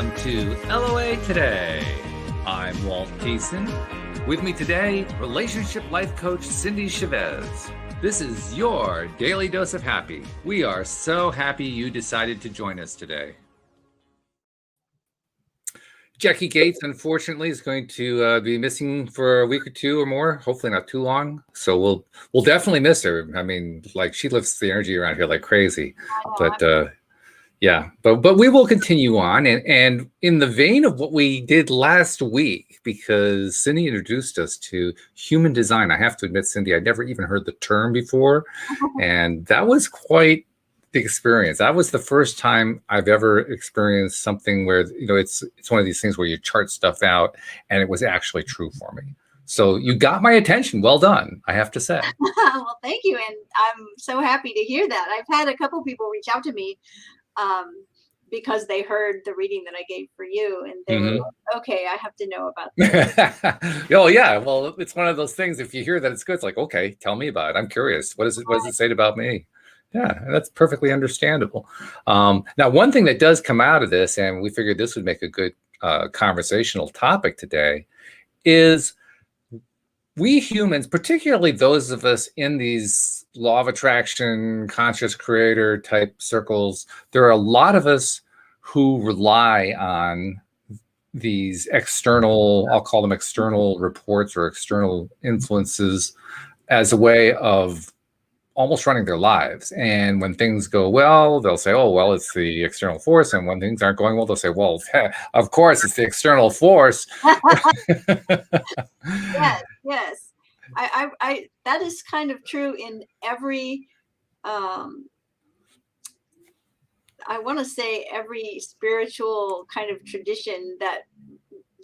Welcome to LOA Today. I'm Walt. With me today, relationship life coach Cindie Chavez. This is your daily dose of happy. We are so happy you decided to join us today. Jacqui Gates, unfortunately, is going to be missing for a week or two or more. Hopefully not too long. So we'll definitely miss her. I mean, like, she lifts the energy around here like crazy. But yeah, but we will continue on, and in the vein of what we did last week, because Cindie introduced us to human design. I have to admit, Cindie, I'd never even heard the term before, and that was quite the experience. That was the first time I've ever experienced something where, you know, it's one of these things where you chart stuff out, and it was actually true for me. So you got my attention. Well done, I have to say. Well, thank you, and I'm so happy to hear that. I've had a couple people reach out to me because they heard the reading that I gave for you, and they were like, okay, I have to know about this. Oh yeah, well, it's one of those things. If you hear that it's good, it's like, okay, tell me about it. I'm curious. What does it say about me? Yeah, that's perfectly understandable. Now, one thing that does come out of this, and we figured this would make a good conversational topic today, is we humans, particularly those of us in these law of attraction, conscious creator type circles, there are a lot of us who rely on these external, I'll call them external reports or external influences, as a way of almost running their lives. And when things go well, they'll say, oh, well, it's the external force. And when things aren't going well, they'll say, well, of course, it's the external force. Yes. I that is kind of true in every, I want to say every spiritual kind of tradition, that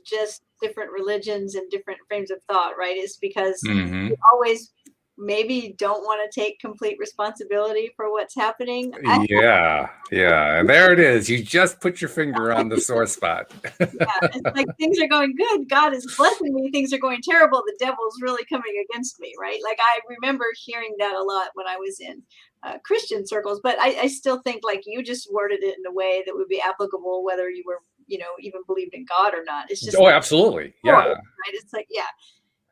just different religions and different frames of thought, right? Is because you always maybe don't want to take complete responsibility for what's happening. Yeah. And there it is. You just put your finger on the sore spot. Yeah, it's like things are going good. God is blessing me. Things are going terrible. The devil's really coming against me, right? Like, I remember hearing that a lot when I was in Christian circles, but I still think, like, you just worded it in a way that would be applicable whether you were, you know, even believed in God or not. It's just, oh, absolutely. Yeah. Right? It's like, yeah.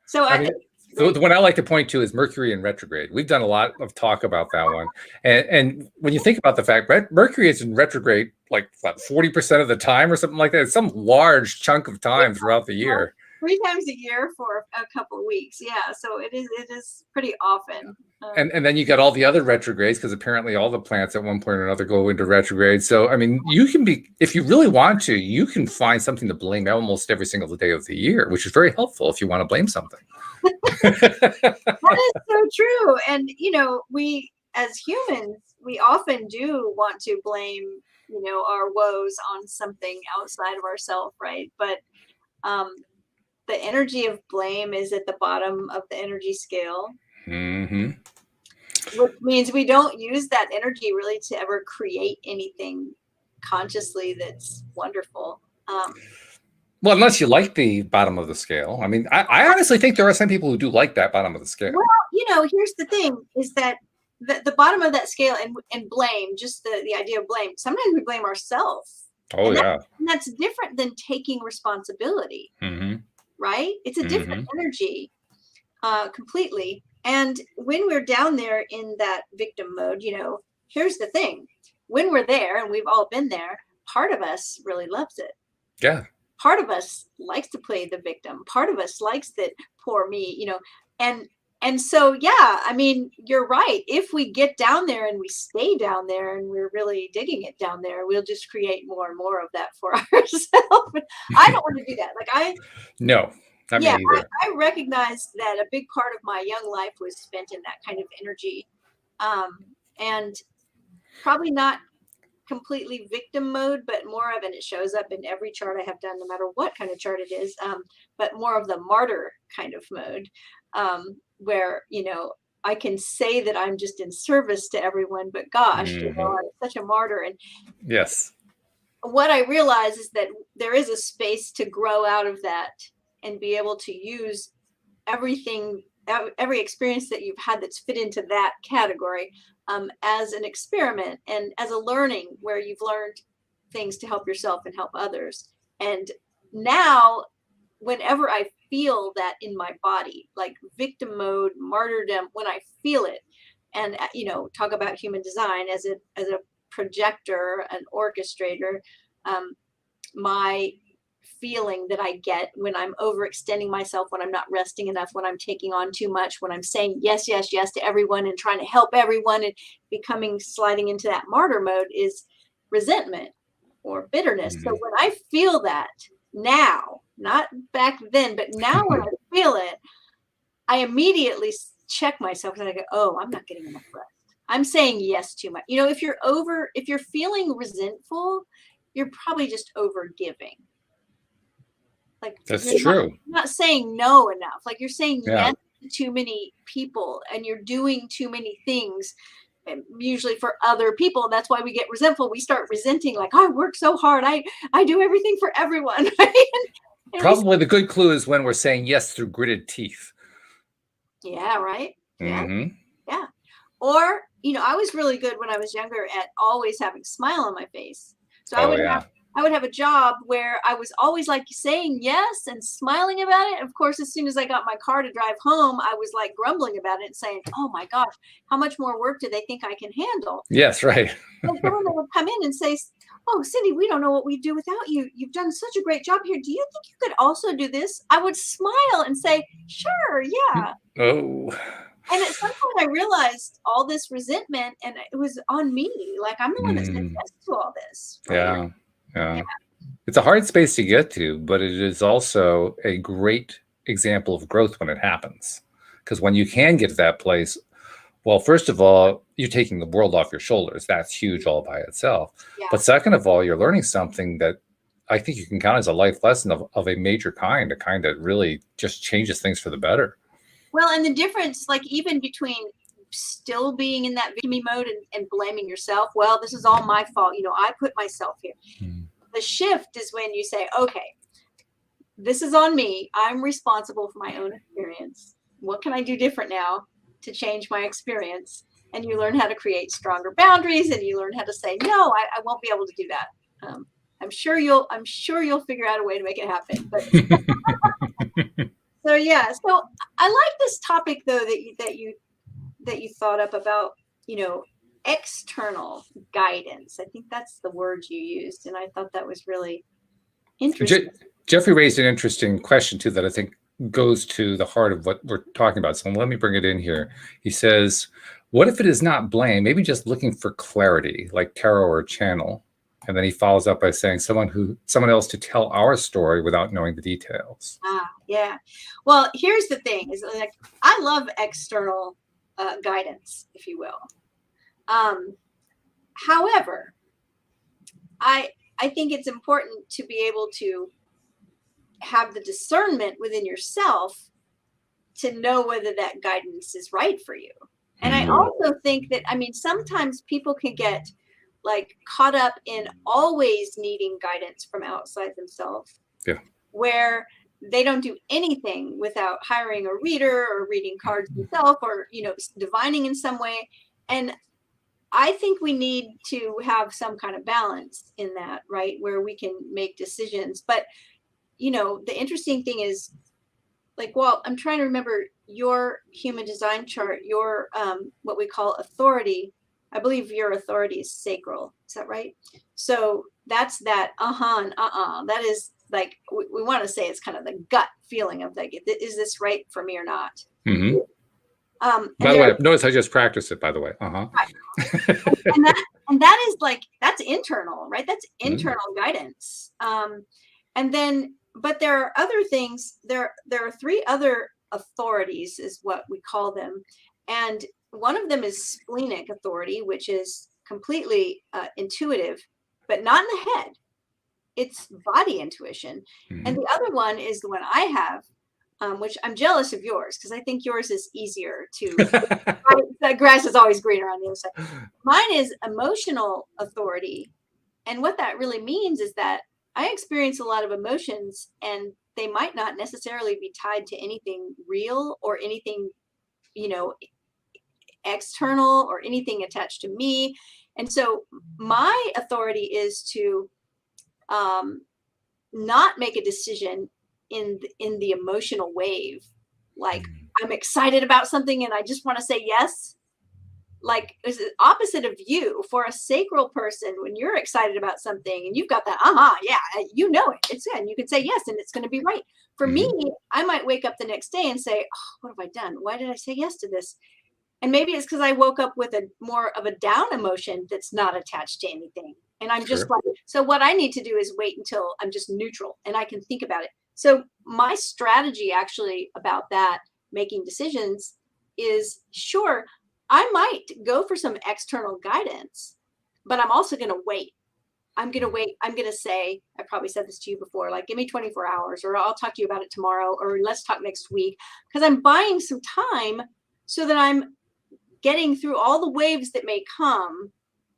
So I mean, the one I like to point to is Mercury in retrograde. We've done a lot of talk about that one. And when you think about the fact Mercury is in retrograde, like, what, 40% of the time or something like that, it's some large chunk of time throughout the year. 3 times a year for a couple of weeks. Yeah. So it is pretty often. And then you got all the other retrogrades, because apparently all the planets at one point or another go into retrograde. So, I mean, you can be, if you really want to, you can find something to blame almost every single day of the year, which is very helpful if you want to blame something. That is so true. And, you know, we as humans, we often do want to blame, you know, our woes on something outside of ourselves, right? But the energy of blame is at the bottom of the energy scale. Which means we don't use that energy really to ever create anything consciously that's wonderful. Well, unless you like the bottom of the scale. I mean, I honestly think there are some people who do like that bottom of the scale. Well, you know, here's the thing, is that the bottom of that scale and blame, just the idea of blame, sometimes we blame ourselves. Oh, yeah. And that's different than taking responsibility, right? It's a different energy completely. And when we're down there in that victim mode, you know, here's the thing. When we're there, and we've all been there, part of us really loves it. Yeah. Part of us likes to play the victim. Part of us likes that poor me, you know, and so, yeah, I mean, you're right. If we get down there and we stay down there and we're really digging it down there, we'll just create more and more of that for ourselves. I don't want to do that. Like, no. I recognized that a big part of my young life was spent in that kind of energy, and probably not completely victim mode, but more of, and it shows up in every chart I have done, no matter what kind of chart it is, but more of the martyr kind of mode, where, you know, I can say that I'm just in service to everyone, but gosh, you know, I'm such a martyr. And yes, what I realize is that there is a space to grow out of that and be able to use everything, every experience that you've had that's fit into that category, as an experiment and as a learning, where you've learned things to help yourself and help others. And now, whenever I feel that in my body, like victim mode, martyrdom, when I feel it, and talk about human design as a projector, an orchestrator, my feeling that I get when I'm overextending myself, when I'm not resting enough, when I'm taking on too much, when I'm saying yes, yes, yes to everyone and trying to help everyone and sliding into that martyr mode is resentment or bitterness. So when I feel that now, not back then, but now when I feel it, I immediately check myself and I go, oh, I'm not getting enough rest. I'm saying yes too much. If you're feeling resentful, you're probably just over giving. Like that's true. You're not saying no enough. Like you're saying yes to too many people and you're doing too many things, usually for other people. That's why we get resentful. We start resenting, like, I work so hard. I do everything for everyone. Right? And probably the good clue is when we're saying yes through gritted teeth. Yeah, right. Yeah. Yeah. Or, I was really good when I was younger at always having a smile on my face. So I would have a job where I was always like saying yes and smiling about it. Of course, as soon as I got my car to drive home, I was like grumbling about it and saying, oh my gosh, how much more work do they think I can handle? Yes, right. And someone would come in and say, oh, Cindie, we don't know what we'd do without you. You've done such a great job here. Do you think you could also do this? I would smile and say, sure, yeah. Oh. And at some point I realized all this resentment and it was on me. Like I'm the one that said yes to all this. Right? Yeah. It's a hard space to get to, but it is also a great example of growth when it happens. Because when you can get to that place, well, first of all, you're taking the world off your shoulders. That's huge all by itself. Yeah. But second of all, you're learning something that I think you can count as a life lesson of a major kind, a kind that really just changes things for the better. Well, and the difference, like even between still being in that victim mode and blaming yourself, well, this is all my fault. I put myself here. The shift is when you say, okay, this is on me. I'm responsible for my own experience. What can I do different now to change my experience? And you learn how to create stronger boundaries and you learn how to say, no, I won't be able to do that. I'm sure you'll figure out a way to make it happen. But so yeah, so I like this topic though that you thought up about, external guidance. I think that's the word you used, and I thought that was really interesting. Jeffrey raised an interesting question too that I think goes to the heart of what we're talking about. So let me bring it in here. He says, what if it is not blame, maybe just looking for clarity, like tarot or channel? And then he follows up by saying someone else to tell our story without knowing the details. Yeah. Well, here's the thing is like, I love external guidance, if you will. However, I think it's important to be able to have the discernment within yourself to know whether that guidance is right for you. And I also think that, sometimes people can get like caught up in always needing guidance from outside themselves, where they don't do anything without hiring a reader or reading cards themselves or, divining in some way. And I think we need to have some kind of balance in that, right? Where we can make decisions. But, the interesting thing is like, Walt, I'm trying to remember your human design chart, your, what we call authority. I believe your authority is sacral. Is that right? So that's that and that is like, we want to say it's kind of the gut feeling of like, is this right for me or not? Mm-hmm. By the way, notice I just practiced it, by the way. Right. and that is like, that's internal, right? That's internal guidance. But there are other things, there are three other authorities is what we call them. And one of them is splenic authority, which is completely intuitive, but not in the head. It's body intuition. And the other one is the one I have, which I'm jealous of yours because I think yours is easier to. The grass is always greener on the other side. Mine is emotional authority. And what that really means is that I experience a lot of emotions and they might not necessarily be tied to anything real or anything, external or anything attached to me. And so my authority is to not make a decision in the emotional wave. Like, I'm excited about something and I just want to say yes. Like, it's the opposite of you. For a sacral person, when you're excited about something and you've got that, yeah, you know it. It's good. And you can say yes, and it's going to be right. For me, I might wake up the next day and say, oh, what have I done? Why did I say yes to this? And maybe it's because I woke up with a more of a down emotion that's not attached to anything. And I'm just like, so what I need to do is wait until I'm just neutral and I can think about it. So my strategy actually about that, making decisions, is sure, I might go for some external guidance, but I'm also going to wait. I'm going to wait. I'm going to say, I probably said this to you before, like, give me 24 hours, or I'll talk to you about it tomorrow, or let's talk next week, because I'm buying some time so that I'm getting through all the waves that may come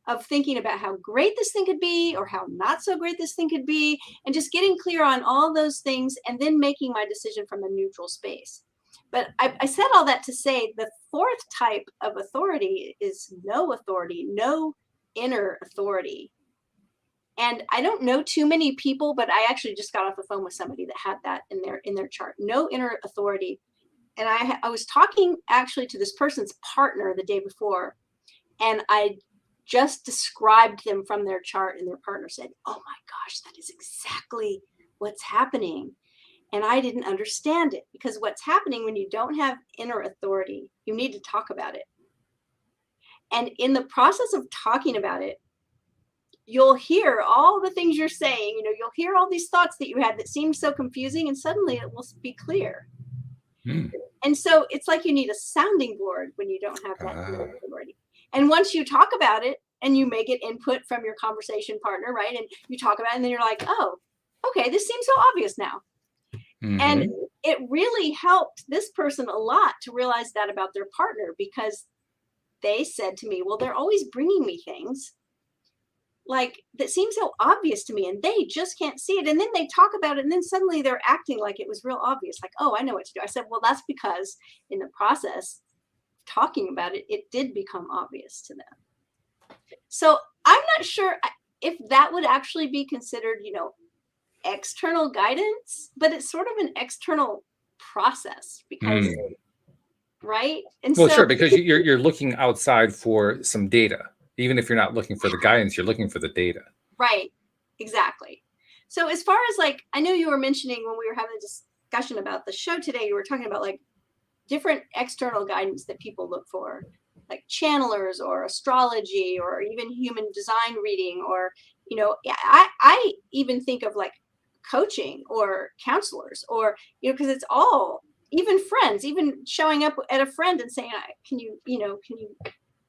of thinking about how great this thing could be or how not so great this thing could be, and just getting clear on all those things and then making my decision from a neutral space. But I said all that to say the fourth type of authority is no authority, no inner authority. And I don't know too many people, but I actually just got off the phone with somebody that had that in their chart, no inner authority. And I was talking actually to this person's partner the day before, and I just described them from their chart, and their partner said, oh my gosh, that is exactly what's happening. And I didn't understand it, because what's happening when you don't have inner authority, you need to talk about it. And in the process of talking about it, you'll hear all the things you're saying, you know, you'll hear all these thoughts that you had that seemed so confusing, and suddenly it will be clear. And so it's like you need a sounding board when you don't have that inner authority. And once you talk about it and you may get input from your conversation partner, right? And you talk about it and then you're like, oh, okay, this seems so obvious now. And it really helped this person a lot to realize that about their partner, because they said to me, well, they're always bringing me things like that seem so obvious to me, and they just can't see it. And then they talk about it, and then suddenly they're acting like it was real obvious. Like, oh, I know what to do. I said, well, that's because in the process of talking about it, it did become obvious to them. So I'm not sure if that would actually be considered, you know, external guidance, but it's sort of an external process, because right. And well, so, sure, because you're looking outside for some data. Even if you're not looking for the guidance, you're looking for the data. Right. Exactly. So as far as, like, I know you were mentioning when we were having a discussion about the show today, you were talking about like different external guidance that people look for, like channelers or astrology or even human design reading, or, you know, I even think of like coaching or counselors, or, you know, because it's all, even friends, even showing up at a friend and saying, can you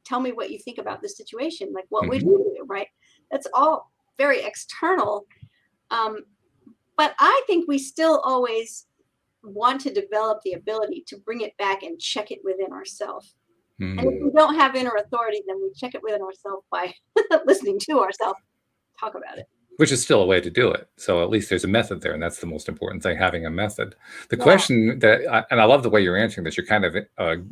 tell me what you think about this situation? Like, what would you do? Right. That's all very external. But I think we still always want to develop the ability to bring it back and check it within ourselves. And if we don't have inner authority, then we check it within ourselves by listening to ourselves talk about it. Which is still a way to do it. So at least there's a method there, and that's the most important thing, having a method. The question that, and I love the way you're answering this, you're kind of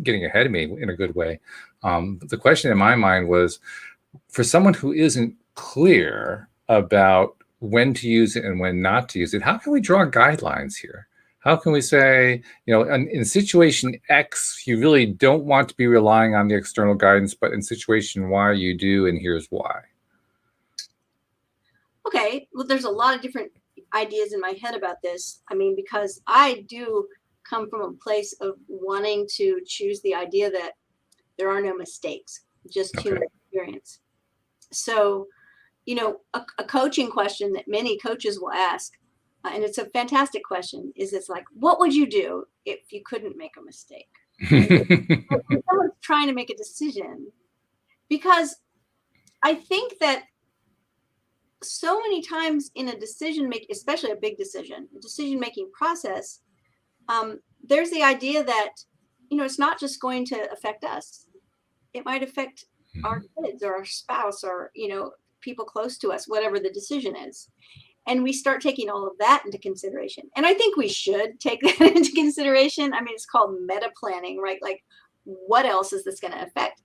getting ahead of me in a good way. The question in my mind was, for someone who isn't clear about when to use it and when not to use it, how can we draw guidelines here? How can we say, you know, in situation X, you really don't want to be relying on the external guidance, but in situation Y, you do, and here's why? Okay, well, there's a lot of different ideas in my head about this. I mean, because I do come from a place of wanting to choose the idea that there are no mistakes, just human experience. So, you know, a coaching question that many coaches will ask, and it's a fantastic question, is it's like, what would you do if you couldn't make a mistake? When someone's trying to make a decision, because I think that so many times in a decision making, especially a big decision, a decision making process, there's the idea that, you know, it's not just going to affect us. It might affect our kids or our spouse or, you know, people close to us, whatever the decision is. And we start taking all of that into consideration. And I think we should take that into consideration. I mean, it's called meta planning, right? Like, what else is this going to affect?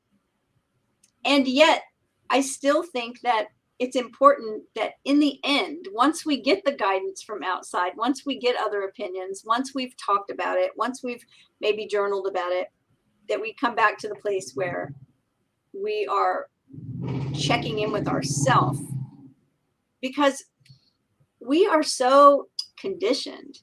And yet I still think that it's important that in the end, once we get the guidance from outside, once we get other opinions, once we've talked about it, once we've maybe journaled about it, that we come back to the place where we are checking in with ourselves, because we are so conditioned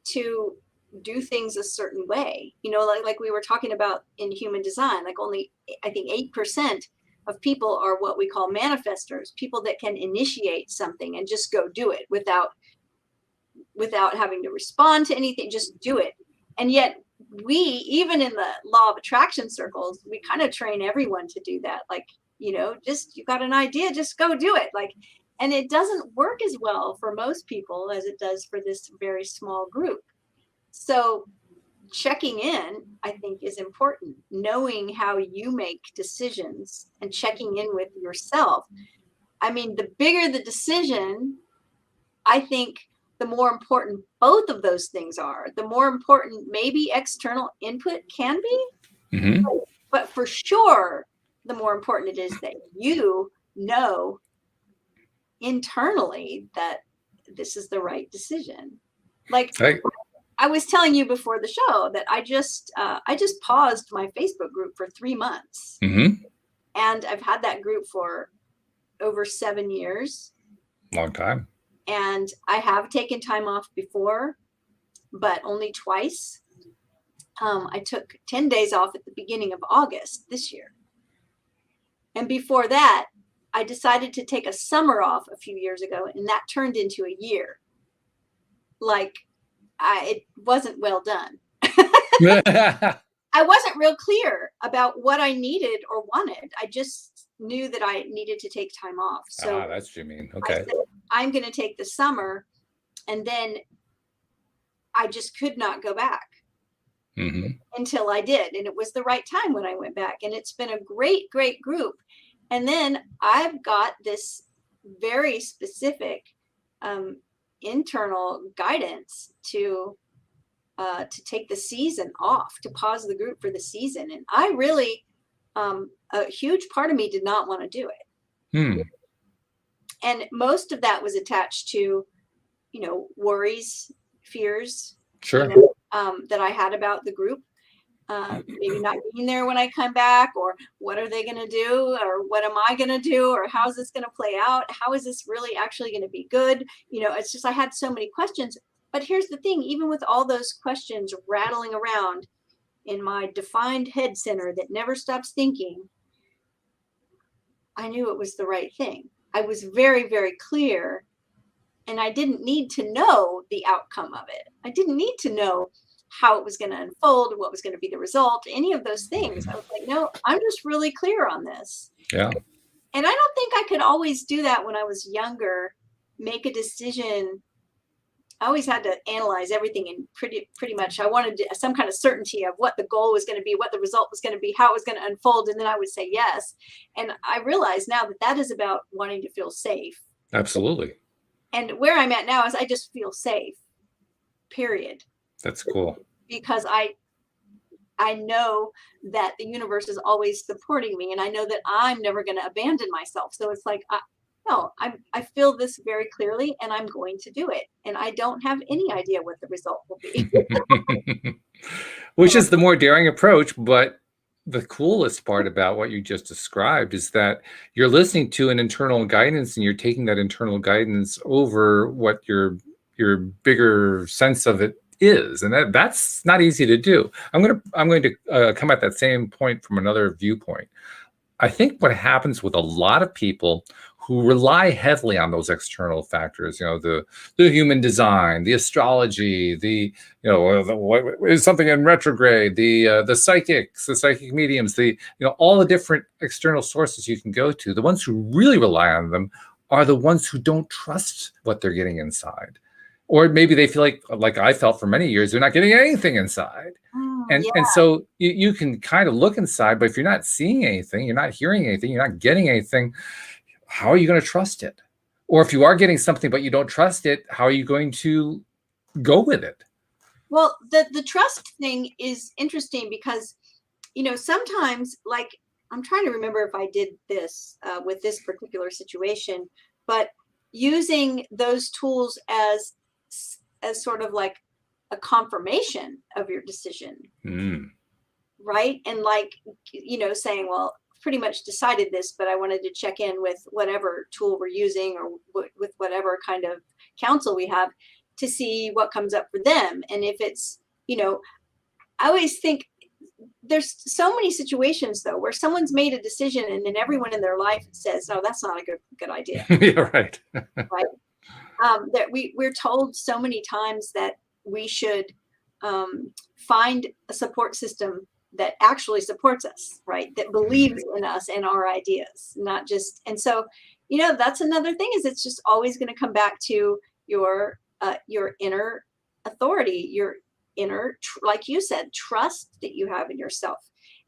to do things a certain way, you know, like we were talking about in human design. Like only, I think 8% of people are what we call manifestors, people that can initiate something and just go do it without having to respond to anything, just do it. And yet we, even in the law of attraction circles, we kind of train everyone to do that. Like, you know, just, you got an idea, just go do it. Like, and it doesn't work as well for most people as it does for this very small group. So checking in, I think, is important. Knowing how you make decisions and checking in with yourself. I mean, the bigger the decision, I think the more important both of those things are. The more important maybe external input can be, Mm-hmm. but for sure, the more important it is that you know internally that this is the right decision. Like, I was telling you before the show that I just paused my Facebook group for 3 months. Mm-hmm. And I've had that group for over 7 years. Long time. And I have taken time off before, but only twice. I took 10 days off at the beginning of August this year. And before that, I decided to take a summer off a few years ago, and that turned into a year. Like, it wasn't well done. I wasn't real clear about what I needed or wanted. I just knew that I needed to take time off. So that's what you mean. Okay. I said, I'm going to take the summer, and then I just could not go back until I did. And it was the right time when I went back. And it's been a great, great group. And then I've got this very specific internal guidance to take the season off, to pause the group for the season. And I really, a huge part of me did not want to do it. And most of that was attached to, you know, worries, fears, sure, you know, that I had about the group. Maybe not being there when I come back, or what are they going to do, or what am I going to do, or how's this going to play out? How is this really actually going to be good? You know, it's just, I had so many questions. But here's the thing, even with all those questions rattling around in my defined head center that never stops thinking, I knew it was the right thing. I was very, very clear, and I didn't need to know the outcome of it. I didn't need to know how it was going to unfold, what was going to be the result, any of those things. I was like, no, I'm just really clear on this. Yeah. And I don't think I could always do that when I was younger, make a decision. I always had to analyze everything, and pretty much I wanted some kind of certainty of what the goal was going to be, what the result was going to be, how it was going to unfold, and then I would say yes. And I realize now that that is about wanting to feel safe. Absolutely. And where I'm at now is I just feel safe, period. That's cool. Because I know that the universe is always supporting me, and I know that I'm never going to abandon myself. So it's like, I feel this very clearly, and I'm going to do it. And I don't have any idea what the result will be. Which is the more daring approach. But the coolest part about what you just described is that you're listening to an internal guidance, and you're taking that internal guidance over what your bigger sense of it is, and that's not easy to do. I'm going to come at that same point from another viewpoint. I think what happens with a lot of people who rely heavily on those external factors, you know, the human design, the astrology, what is something in retrograde, the psychics, the psychic mediums, all the different external sources you can go to. The ones who really rely on them are the ones who don't trust what they're getting inside. Or maybe they feel like I felt for many years, they're not getting anything inside. And so you can kind of look inside, but if you're not seeing anything, you're not hearing anything, you're not getting anything, how are you going to trust it? Or if you are getting something, but you don't trust it, how are you going to go with it? Well, the trust thing is interesting because, you know, sometimes, like, I'm trying to remember if I did this with this particular situation, but using those tools as sort of like a confirmation of your decision, right? And like, saying, well, pretty much decided this, but I wanted to check in with whatever tool we're using or with whatever kind of counsel we have to see what comes up for them. And if it's, I always think there's so many situations though where someone's made a decision and then everyone in their life says, no, that's not a good idea. Yeah, right. Right. That we're told so many times that we should find a support system that actually supports us, right? That believes in us and our ideas, not just. And so, that's another thing, is it's just always going to come back to your inner authority, your inner, like you said, trust that you have in yourself.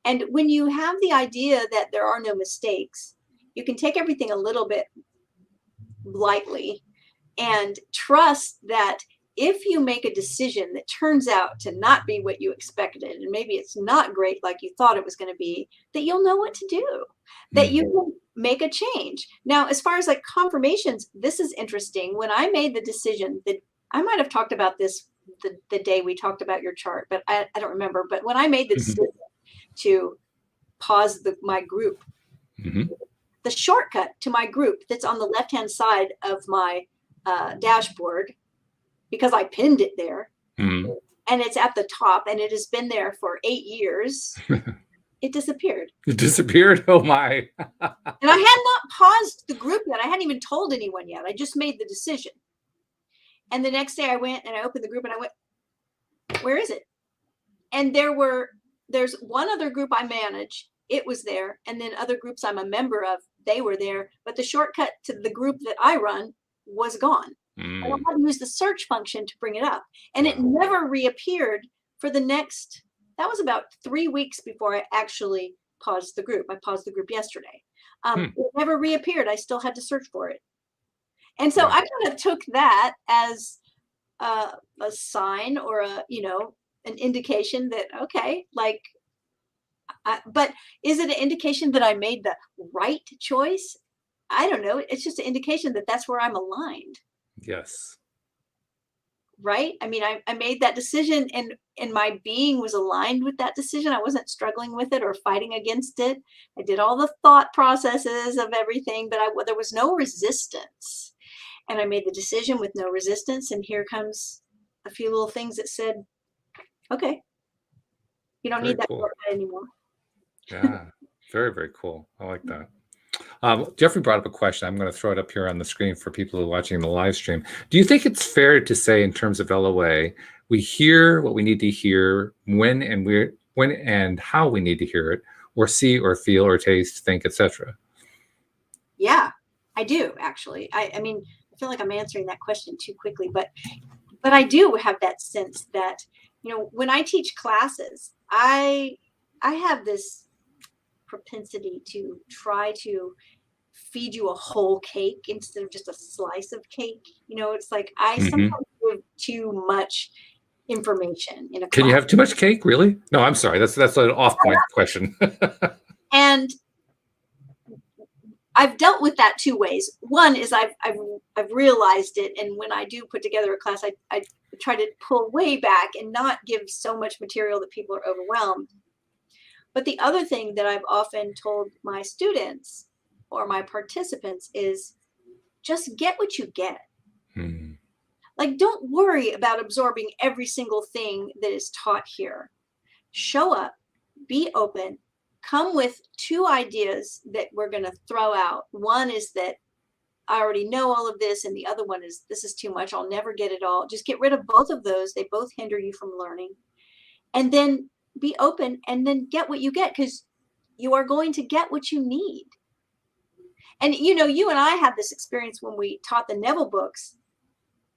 And when you have the idea that there are no mistakes, you can take everything a little bit lightly and trust that if you make a decision that turns out to not be what you expected, and maybe it's not great like you thought it was going to be, that you'll know what to do, that you can make a change. Now, as far as like confirmations, this is interesting. When I made the decision, that I might have talked about this the day we talked about your chart, but I don't remember. But when I made the decision to pause my group, the shortcut to my group that's on the left-hand side of my dashboard, because I pinned it there, and it's at the top, and it has been there for 8 years. It disappeared. It disappeared? Oh my. And I had not paused the group yet. I hadn't even told anyone yet. I just made the decision. And the next day I went and I opened the group and I went, where is it? And there's one other group I manage. It was there. And then other groups I'm a member of, they were there. But the shortcut to the group that I run was gone. And I had to use the search function to bring it up. And it never reappeared for the next, that was about 3 weeks before I actually paused the group. I paused the group yesterday. It never reappeared. I still had to search for it. And so I kind of took that as a sign or an indication that, okay, like, but is it an indication that I made the right choice? I don't know. It's just an indication that that's where I'm aligned. Yes. Right. I mean, I made that decision and my being was aligned with that decision. I wasn't struggling with it or fighting against it. I did all the thought processes of everything, but there was no resistance. And I made the decision with no resistance. And here comes a few little things that said, okay, you don't need that shortcut anymore. Yeah. Very, very cool. I like that. Jeffrey brought up a question. I'm going to throw it up here on the screen for people who are watching the live stream. Do you think it's fair to say, in terms of LOA, we hear what we need to hear when and how we need to hear it, or see or feel or taste, think, etc.? Yeah, I do actually. I mean, I feel like I'm answering that question too quickly, but I do have that sense that, when I teach classes, I have this propensity to try to feed you a whole cake instead of just a slice of cake. It's like I sometimes give too much information in a class. Can you have too much cake? Really? No, I'm sorry. That's an off-point question. And I've dealt with that two ways. One is I've realized it, and when I do put together a class, I try to pull way back and not give so much material that people are overwhelmed. But the other thing that I've often told my students or my participants is just get what you get. Like, don't worry about absorbing every single thing that is taught here. Show up, be open, come with 2 ideas that we're going to throw out. One is that I already know all of this, and the other one is this is too much. I'll never get it all. Just get rid of both of those. They both hinder you from learning. And then be open and then get what you get, because you are going to get what you need. And, you and I had this experience when we taught the Neville books.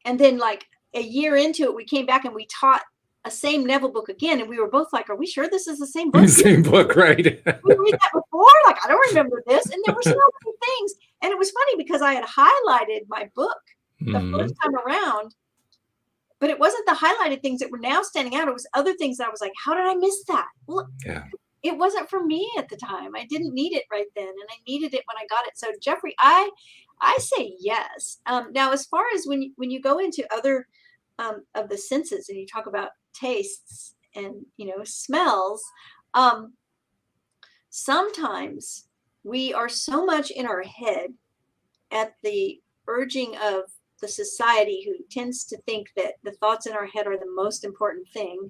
And then like a year into it, we came back and we taught a same Neville book again. And we were both like, are we sure this is the same book? Same book, right? We read that before? Like, I don't remember this. And there were so many things. And it was funny because I had highlighted my book the first time around, but it wasn't the highlighted things that were now standing out. It was other things that I was like, how did I miss that? Well, it wasn't for me at the time. I didn't need it right then, and I needed it when I got it. So Jeffrey, I say yes. Now, as far as when you go into other of the senses and you talk about tastes and smells, sometimes we are so much in our head at the urging of the society who tends to think that the thoughts in our head are the most important thing,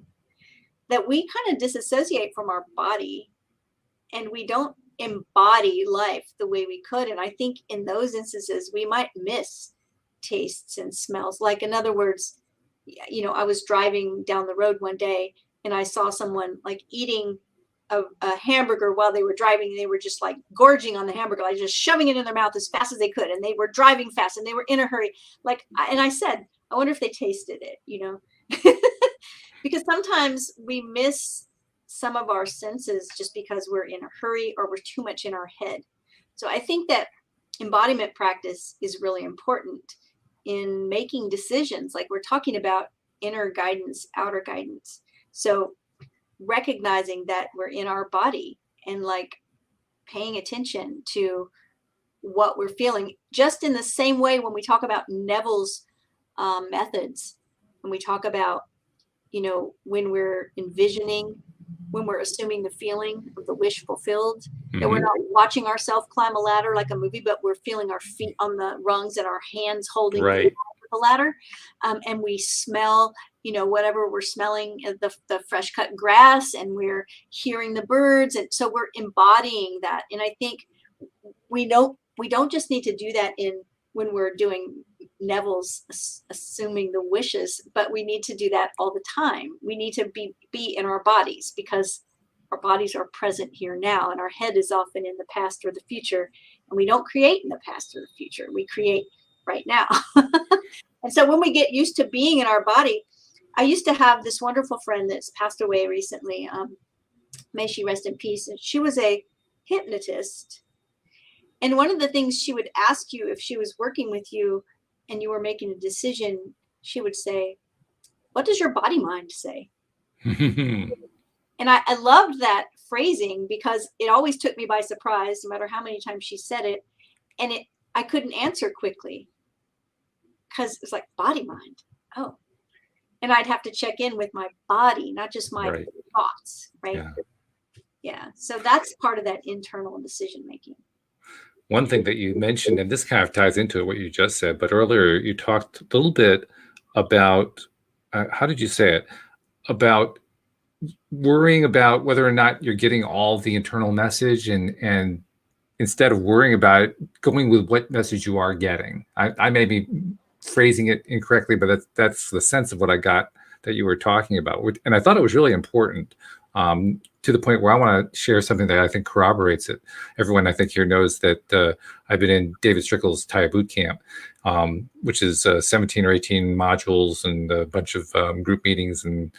that we kind of disassociate from our body and we don't embody life the way we could. And I think in those instances, we might miss tastes and smells. Like, in other words, I was driving down the road one day and I saw someone like eating a hamburger while they were driving. And they were just like gorging on the hamburger, like just shoving it in their mouth as fast as they could. And they were driving fast and they were in a hurry. And I said, I wonder if they tasted it, because sometimes we miss some of our senses just because we're in a hurry or we're too much in our head. So I think that embodiment practice is really important in making decisions. Like we're talking about inner guidance, outer guidance. So recognizing that we're in our body and like paying attention to what we're feeling, just in the same way when we talk about Neville's methods, when we talk about, when we're envisioning, when we're assuming the feeling of the wish fulfilled, that we're not watching ourselves climb a ladder like a movie, but we're feeling our feet on the rungs and our hands holding the ladder. And we smell, whatever we're smelling, the fresh cut grass, and we're hearing the birds. And so we're embodying that. And I think we don't just need to do that when we're doing Neville's assuming the wishes, but we need to do that all the time. We need to be in our bodies, because our bodies are present here now, and our head is often in the past or the future. And we don't create in the past or the future. We create right now. And so when we get used to being in our body, I used to have this wonderful friend that's passed away recently. May she rest in peace. And she was a hypnotist. And one of the things she would ask you, if she was working with you and you were making a decision, she would say, what does your body mind say? And I loved that phrasing because it always took me by surprise, no matter how many times she said it. And I couldn't answer quickly because it's like body mind. Oh, and I'd have to check in with my body, not just my thoughts. Right. Yeah. So that's part of that internal decision making. One thing that you mentioned, and this kind of ties into what you just said, but earlier you talked a little bit about, how did you say it? About worrying about whether or not you're getting all the internal message, and instead of worrying about it, going with what message you are getting. I may be phrasing it incorrectly, but that's the sense of what I got that you were talking about. And I thought it was really important, to the point where I want to share something that I think corroborates it. Everyone I think here knows that I've been in David Strickle's Taya Boot Camp, which is 17 or 18 modules and a bunch of group meetings and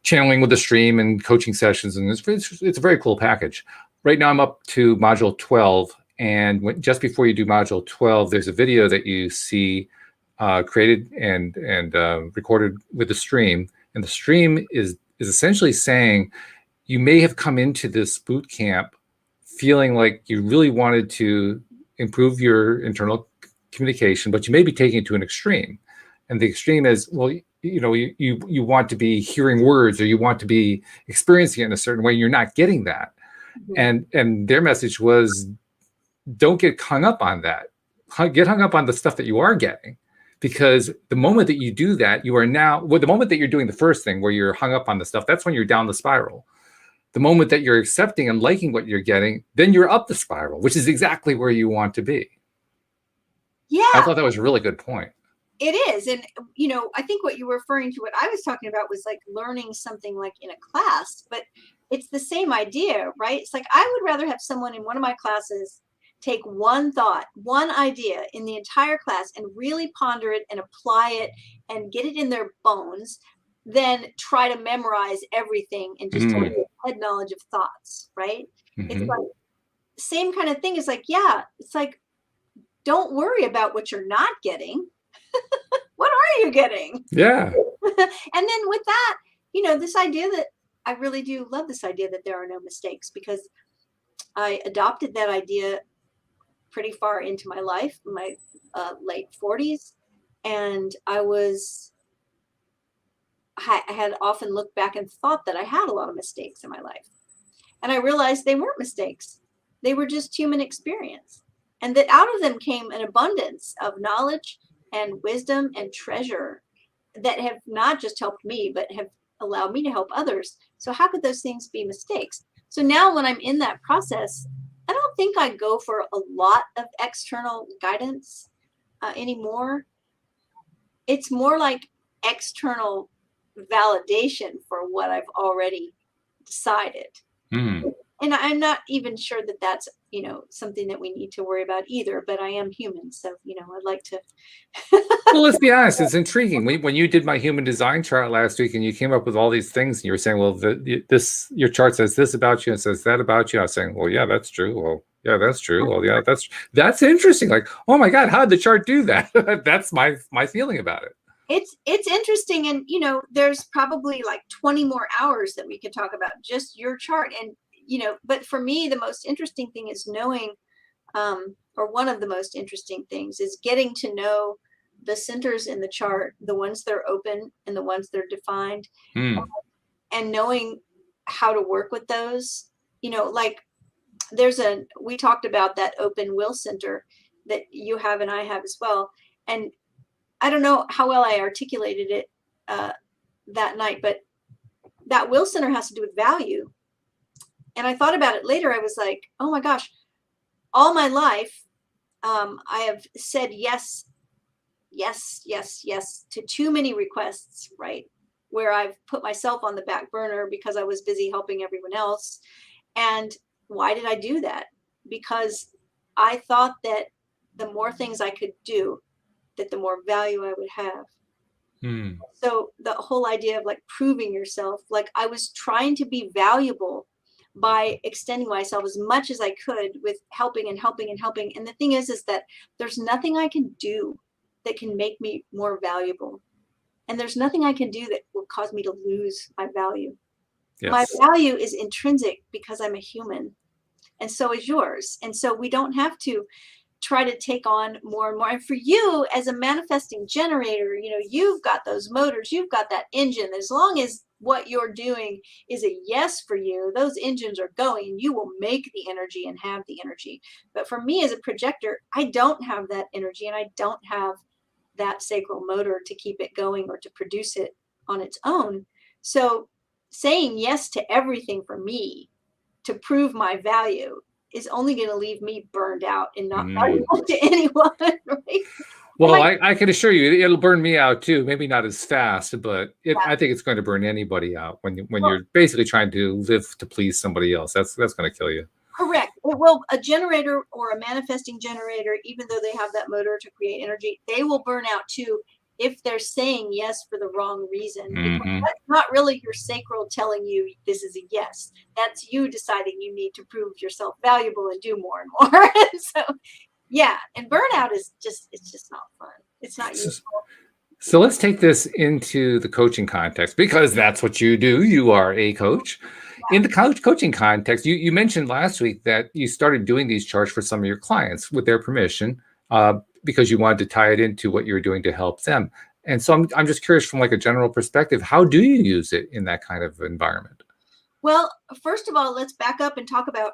channeling with the stream and coaching sessions. And it's a very cool package. Right now I'm up to module 12. And just before you do module 12, there's a video that you see created and recorded with the stream. And the stream is essentially saying, you may have come into this boot camp feeling like you really wanted to improve your internal communication, but you may be taking it to an extreme. And the extreme is, well, you want to be hearing words, or you want to be experiencing it in a certain way. You're not getting that. Mm-hmm. And their message was, don't get hung up on that. Get hung up on the stuff that you are getting. Because the moment that you do that, you are now, the moment that you're doing the first thing where you're hung up on the stuff, that's when you're down the spiral. The moment that you're accepting and liking what you're getting, then you're up the spiral, which is exactly where you want to be. Yeah. I thought that was a really good point. It is. And, I think what you were referring to, what I was talking about was like learning something like in a class, but it's the same idea, right? It's like, I would rather have someone in one of my classes take one thought, one idea in the entire class and really ponder it and apply it and get it in their bones, than try to memorize everything and just have head knowledge of thoughts, right? Mm-hmm. It's like same kind of thing. It's like, it's like, don't worry about what you're not getting. What are you getting? Yeah. And then with that, this idea that I really do love this idea that there are no mistakes, because I adopted that idea pretty far into my life, my late 40s. And I had often looked back and thought that I had a lot of mistakes in my life. And I realized they weren't mistakes. They were just human experience. And that out of them came an abundance of knowledge and wisdom and treasure that have not just helped me, but have allowed me to help others. So how could those things be mistakes? So now when I'm in that process, I don't think I go for a lot of external guidance anymore. It's more like external validation for what I've already decided. Mm. And I'm not even sure that that's, something that we need to worry about either, but I am human. So, I'd like to. Well, let's be honest, it's intriguing. When you did my human design chart last week and you came up with all these things and you were saying, well, your chart says this about you and says that about you. I was saying, well, yeah, that's true. Well, yeah, that's true. Well, yeah, that's interesting. Like, oh my God, how did the chart do that? That's my feeling about it. It's interesting. And, there's probably like 20 more hours that we could talk about just your chart. And, but for me, the most interesting thing is knowing, or one of the most interesting things is getting to know the centers in the chart, the ones that are open and the ones that are defined, and knowing how to work with those. Like we talked about that open will center that you have and I have as well. And I don't know how well I articulated it that night, but that will center has to do with value. And I thought about it later. I was like, oh my gosh, all my life, I have said yes to too many requests, right? Where I've put myself on the back burner because I was busy helping everyone else. And why did I do that? Because I thought that the more things I could do, that the more value I would have. So the whole idea of like proving yourself, like I was trying to be valuable by extending myself as much as I could with helping and helping and helping. And the thing is that there's nothing I can do that can make me more valuable. And there's nothing I can do that will cause me to lose my value. Yes. My value is intrinsic because I'm a human, and so is yours. And so we don't have to try to take on more and more. And for you as a manifesting generator, you've got those motors, you've got that engine. As long as what you're doing is a yes for you, those engines are going, you will make the energy and have the energy. But for me as a projector, I don't have that energy, and I don't have that sacral motor to keep it going or to produce it on its own. So saying yes to everything for me to prove my value is only going to leave me burned out and not valuable to anyone. Right? Well, I can assure you, it'll burn me out too. Maybe not as fast, but I think it's going to burn anybody out when you're basically trying to live to please somebody else. That's going to kill you. Correct. Well, a generator or a manifesting generator, even though they have that motor to create energy, they will burn out too if they're saying yes for the wrong reason. Because that's not really your sacral telling you this is a yes. That's you deciding you need to prove yourself valuable and do more and more. So, yeah. And burnout it's just not fun. It's not useful. So let's take this into the coaching context, because that's what you do. You are a coach. In the coaching context, you mentioned last week that you started doing these charts for some of your clients with their permission, because you wanted to tie it into what you're doing to help them. And so I'm just curious, from like a general perspective, how do you use it in that kind of environment? Well, first of all, let's back up and talk about,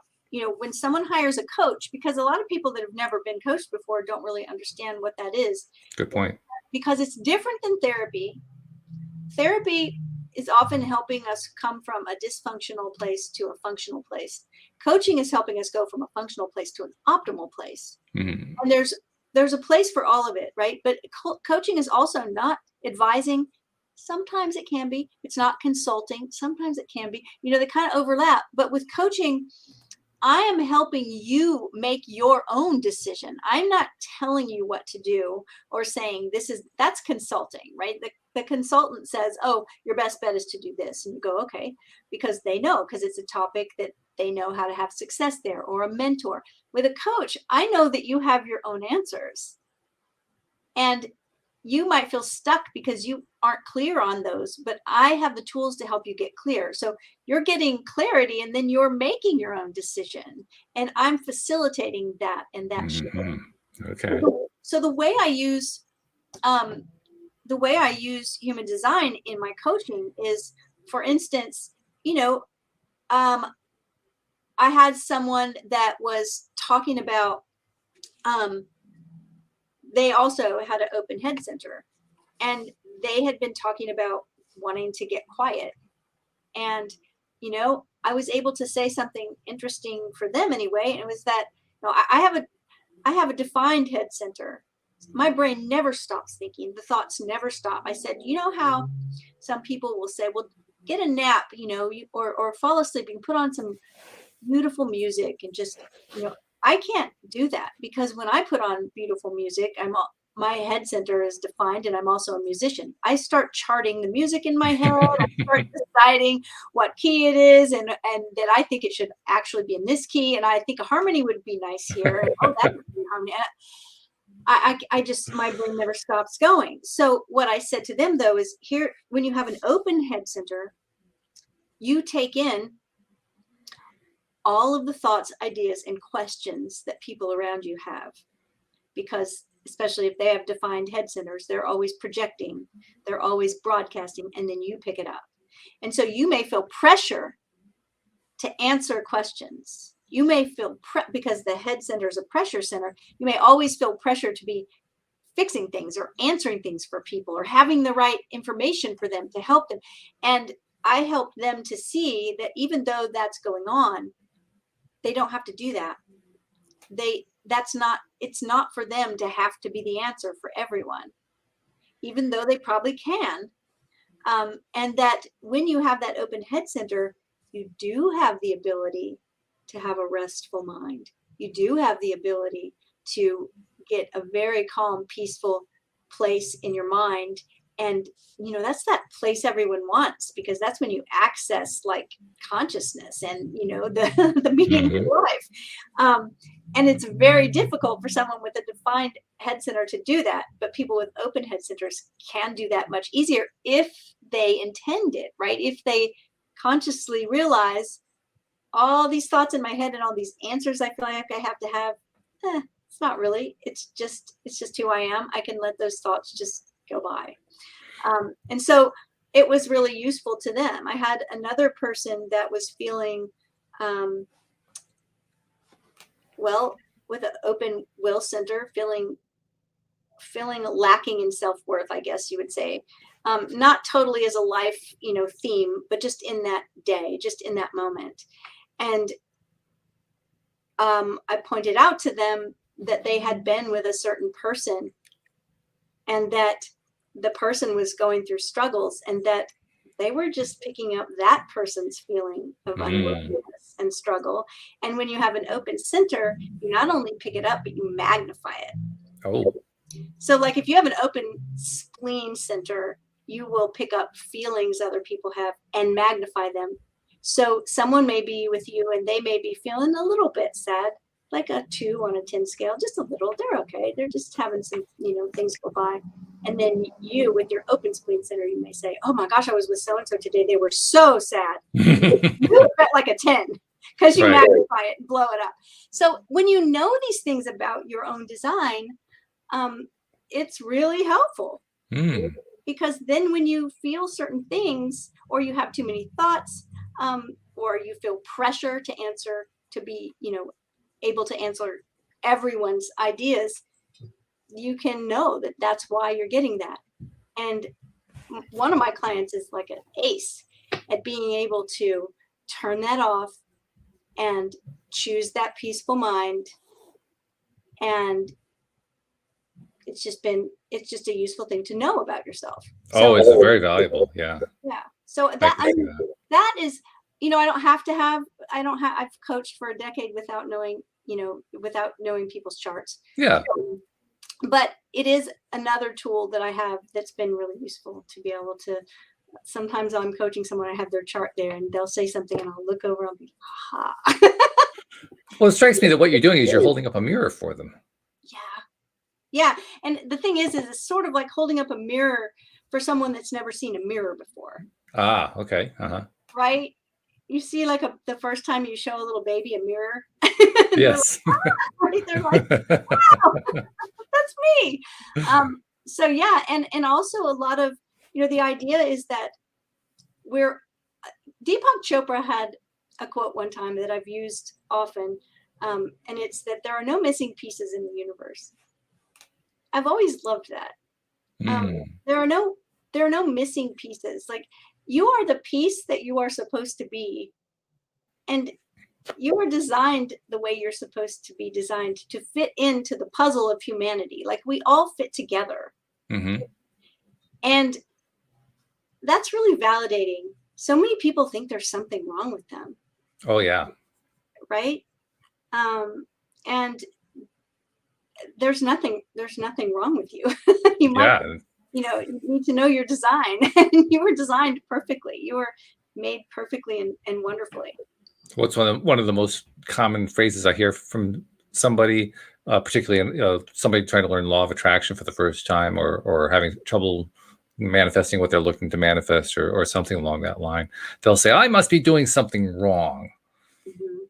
when someone hires a coach, because a lot of people that have never been coached before don't really understand what that is. Good point. Because it's different than therapy. Therapy is often helping us come from a dysfunctional place to a functional place. Coaching is helping us go from a functional place to an optimal place. And there's a place for all of it, right? But coaching is also not advising. Sometimes it can be. It's not consulting. Sometimes it can be. They kind of overlap. But with coaching, I am helping you make your own decision. I'm not telling you what to do or saying that's consulting, right? The consultant says, oh, your best bet is to do this. And you go, okay, because they know, because it's a topic that they know how to have success there, or a mentor. With a coach, I know that you have your own answers. And you might feel stuck because you aren't clear on those, but I have the tools to help you get clear. So you're getting clarity, and then you're making your own decision, and I'm facilitating that and that shift. Okay. So the way I use human design in my coaching is, for instance, I had someone that was talking about, they also had an open head center, and they had been talking about wanting to get quiet. And, I was able to say something interesting for them anyway. And it was that, I have a defined head center. My brain never stops thinking. The thoughts never stop. I said, how some people will say, well, get a nap, or fall asleep. You can put on some beautiful music and just, I can't do that, because when I put on beautiful music, my head center is defined, and I'm also a musician. I start charting the music in my head. I start deciding what key it is, and that I think it should actually be in this key, and I think a harmony would be nice here. And, that would be harmony. I just, my brain never stops going. So what I said to them, though, is, here, when you have an open head center, you take in all of the thoughts, ideas, and questions that people around you have, because especially if they have defined head centers, they're always projecting, they're always broadcasting, and then you pick it up. And so you may feel pressure to answer questions. You may feel because the head center is a pressure center, you may always feel pressure to be fixing things or answering things for people or having the right information for them to help them. And I help them to see that even though that's going on, they don't have to do that. It's not for them to have to be the answer for everyone, even though they probably can. And that when you have that open head center, you do have the ability to have a restful mind. You do have the ability to get a very calm, peaceful place in your mind. And, that's that place everyone wants, because that's when you access like consciousness and, the meaning of your life. And it's very difficult for someone with a defined head center to do that. But people with open head centers can do that much easier if they intend it, right? If they consciously realize all these thoughts in my head and all these answers I feel like I have to have, it's not really, it's just who I am. I can let those thoughts just go by. And so it was really useful to them. I had another person that was feeling, with an open will center, feeling lacking in self-worth, I guess you would say. Not totally as a life, theme, but just in that day, just in that moment. And I pointed out to them that they had been with a certain person, and that the person was going through struggles, and that they were just picking up that person's feeling of unworthiness and struggle. And when you have an open center, you not only pick it up, but you magnify it. Oh. So like if you have an open spleen center, you will pick up feelings other people have and magnify them. So someone may be with you and they may be feeling a little bit sad, like a 2 on a 10 scale, just a little. They're okay. They're just having some, things go by. And then you, with your open spleen center, you may say, oh my gosh, I was with so-and-so today. They were so sad. You felt like a 10 because you magnify it and blow it up. So when you know these things about your own design, it's really helpful. Because then when you feel certain things, or you have too many thoughts, or you feel pressure to answer, to be, able to answer everyone's ideas, you can know that that's why you're getting that. And one of my clients is like an ace at being able to turn that off and choose that peaceful mind. And it's just a useful thing to know about yourself. So, it's very valuable. Yeah. Yeah. So that is, I've coached for a decade without knowing people's charts. Yeah. But it is another tool that I have that's been really useful to be able to, sometimes I'm coaching someone, I have their chart there and they'll say something and I'll look over and I'll be, aha. Well, it strikes me that what you're doing is you're holding up a mirror for them. Yeah. Yeah. And the thing is it's sort of like holding up a mirror for someone that's never seen a mirror before. Ah, okay. Uh-huh. Right? You see like the first time you show a little baby a mirror, and they're like, Yes. right? They're like, wow, that's me. So yeah, and also a lot of, the idea is that we're Deepak Chopra had a quote one time that I've used often, and it's that there are no missing pieces in the universe. I've always loved that. Mm. There are no missing pieces. Like, you are the piece that you are supposed to be, and you are designed the way you're supposed to be designed to fit into the puzzle of humanity. Like, we all fit together, Mm-hmm. and that's really validating. So many people think there's something wrong with them, Oh, yeah. right? And there's nothing wrong with you. You might, Yeah. you need to know your design. And you were designed perfectly. You were made perfectly and wonderfully. What's one of the most common phrases I hear from somebody, particularly somebody trying to learn law of attraction for the first time, or having trouble manifesting what they're looking to manifest, or something along that line. They'll say, "I must be doing something wrong." Mm-hmm.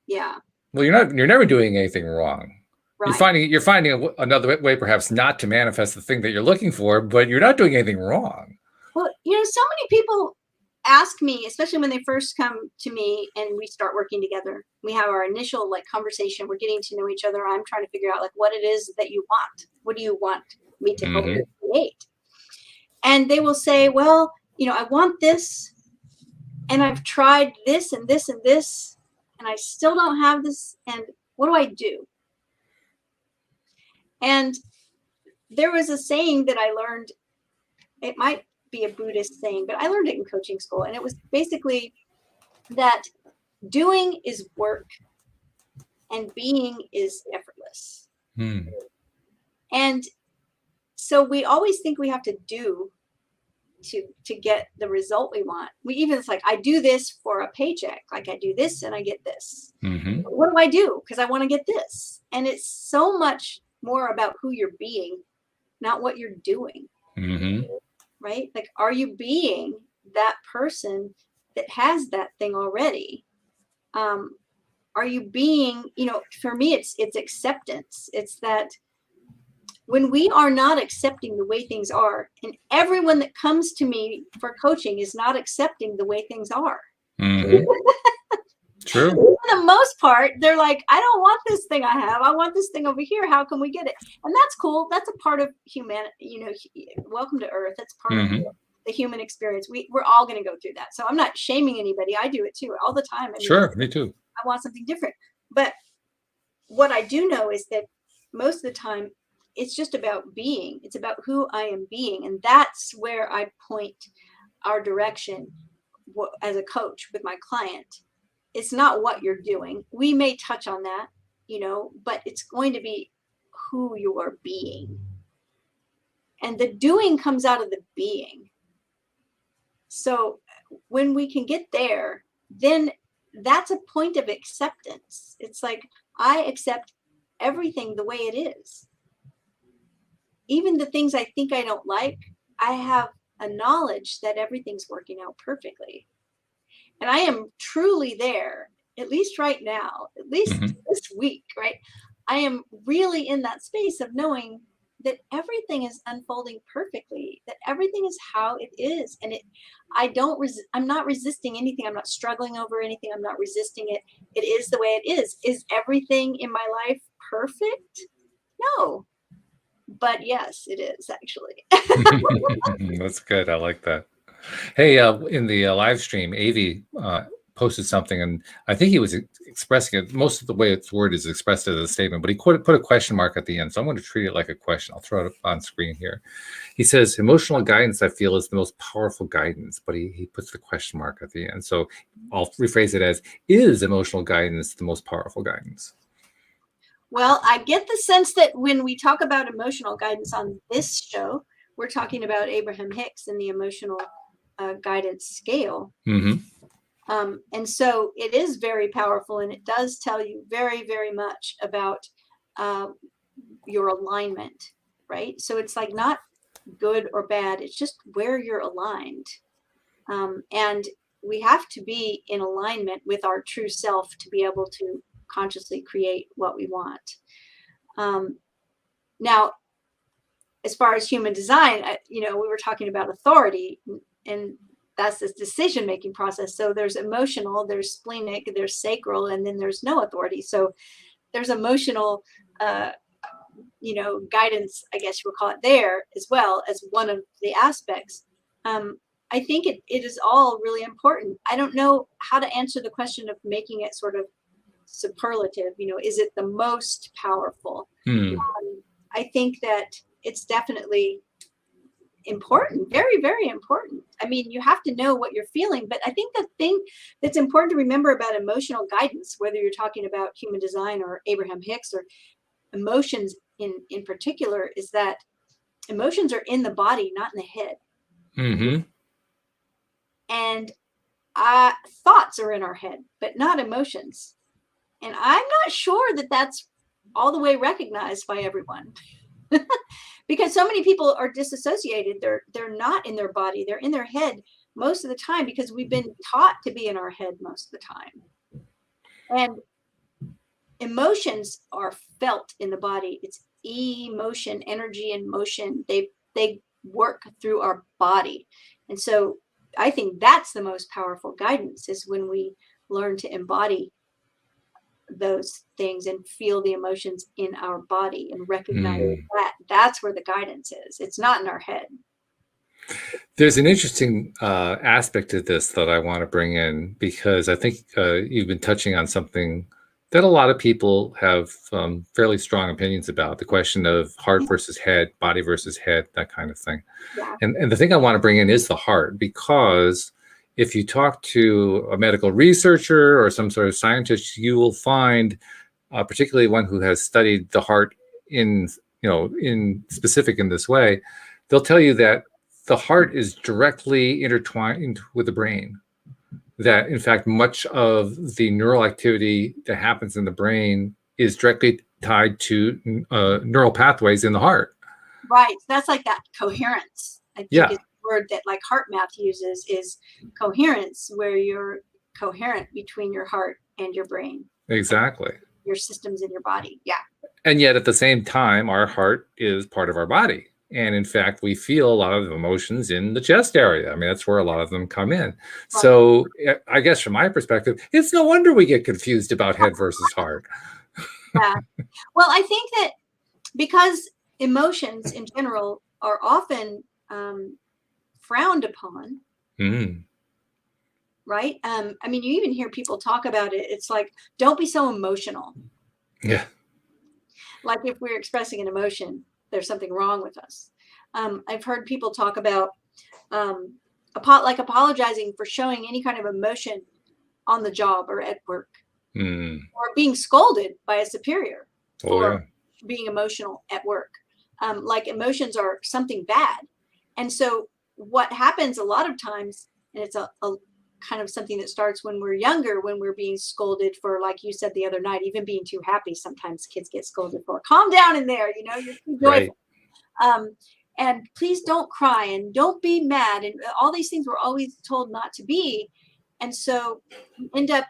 Yeah. Well, you're not. You're never doing anything wrong. Right. You're finding another way, perhaps not to manifest the thing that you're looking for, but you're not doing anything wrong. Well, so many people ask me, especially when they first come to me and we start working together. We have our initial conversation. We're getting to know each other. I'm trying to figure out what it is that you want. What do you want me to help you create? And they will say, well, I want this, and I've tried this and this and this, and I still don't have this. And what do I do? And there was a saying that I learned. It might be a Buddhist saying, but I learned it in coaching school. And it was basically that doing is work and being is effortless. Mm. And so we always think we have to do to get the result we want. It's like, I do this for a paycheck. Like, I do this and I get this. Mm-hmm. What do I do? Because I want to get this. And it's so much more about who you're being, not what you're doing. Mm-hmm. Right? Like, are you being that person that has that thing already? Are you being, for me, it's acceptance. It's that when we are not accepting the way things are, and everyone that comes to me for coaching is not accepting the way things are. Mm-hmm. True. For the most part, they're like, I don't want this thing I have. I want this thing over here. How can we get it? And that's cool. That's a part of humanity. Welcome to Earth. That's part of the human experience. We're all going to go through that. So I'm not shaming anybody. I do it too, all the time. Sure, me too. I want something different. But what I do know is that most of the time, it's just about being. It's about who I am being. And that's where I point our direction as a coach with my client. It's not what you're doing. We may touch on that, but it's going to be who you are being. And the doing comes out of the being. So when we can get there, then that's a point of acceptance. It's like, I accept everything the way it is. Even the things I think I don't like, I have a knowledge that everything's working out perfectly. And I am truly there, at least right now, at least this week, right? I am really in that space of knowing that everything is unfolding perfectly, that everything is how it is. And I'm not resisting anything. I'm not struggling over anything. I'm not resisting it. It is the way it is. Is everything in my life perfect? No. But yes, it is actually. That's good. I like that. Hey, in the live stream, Avi posted something, and I think he was expressing it. Most of the way it's worded is expressed as a statement, but he put a question mark at the end. So I'm going to treat it like a question. I'll throw it up on screen here. He says, emotional guidance, I feel, is the most powerful guidance, but he puts the question mark at the end. So I'll rephrase it as, is emotional guidance the most powerful guidance? Well, I get the sense that when we talk about emotional guidance on this show, we're talking about Abraham Hicks and the emotional guidance scale. And so it is very powerful, and it does tell you very, very much about your alignment, right? So it's like not good or bad. It's just where you're aligned. And we have to be in alignment with our true self to be able to consciously create what we want. Now, as far as human design, we were talking about authority, and that's this decision-making process. So there's emotional, there's splenic, there's sacral, and then there's no authority. So there's emotional, guidance, I guess you would call it, there as well as one of the aspects. I think it is all really important. I don't know how to answer the question of making it sort of superlative. Is it the most powerful? I think that it's definitely important, very, very important. I mean, you have to know what you're feeling, but I think the thing that's important to remember about emotional guidance, whether you're talking about human design or Abraham Hicks or emotions in particular, is that emotions are in the body, not in the head. Mm-hmm. And thoughts are in our head, but not emotions. And I'm not sure that that's all the way recognized by everyone. Because so many people are disassociated. They're not in their body. They're in their head most of the time because we've been taught to be in our head most of the time. And emotions are felt in the body. It's emotion, energy, and motion. They work through our body. And so I think that's the most powerful guidance, is when we learn to embody those things and feel the emotions in our body and recognize that's where the guidance is. It's not in our head. There's an interesting aspect to this that I want to bring in, because I think you've been touching on something that a lot of people have fairly strong opinions about, the question of heart versus head, body versus head, that kind of thing. Yeah. And the thing I want to bring in is the heart, because if you talk to a medical researcher or some sort of scientist, you will find, particularly one who has studied the heart in specific in this way, they'll tell you that the heart is directly intertwined with the brain. That, in fact, much of the neural activity that happens in the brain is directly tied to neural pathways in the heart. Right. That's like that coherence. I think Yeah. is the word that like HeartMath uses, is coherence, where you're coherent between your heart and your brain. Exactly. Your systems in your body. Yeah. And yet at the same time, our heart is part of our body. And in fact, we feel a lot of emotions in the chest area. I mean, that's where a lot of them come in. Right. So I guess from my perspective, it's no wonder we get confused about head versus heart. Yeah. Well, I think that because emotions in general are often frowned upon, right? I mean, you even hear people talk about it. It's like, don't be so emotional. Yeah. Like if we're expressing an emotion, there's something wrong with us. I've heard people talk about like apologizing for showing any kind of emotion on the job or at work, or being scolded by a superior for being emotional at work. Like emotions are something bad. And so what happens a lot of times, and it's a kind of something that starts when we're younger, when we're being scolded for, like you said the other night, even being too happy. Sometimes kids get scolded for, calm down in there, you're too joyful. Right. And please don't cry and don't be mad. And all these things we're always told not to be. And so we end up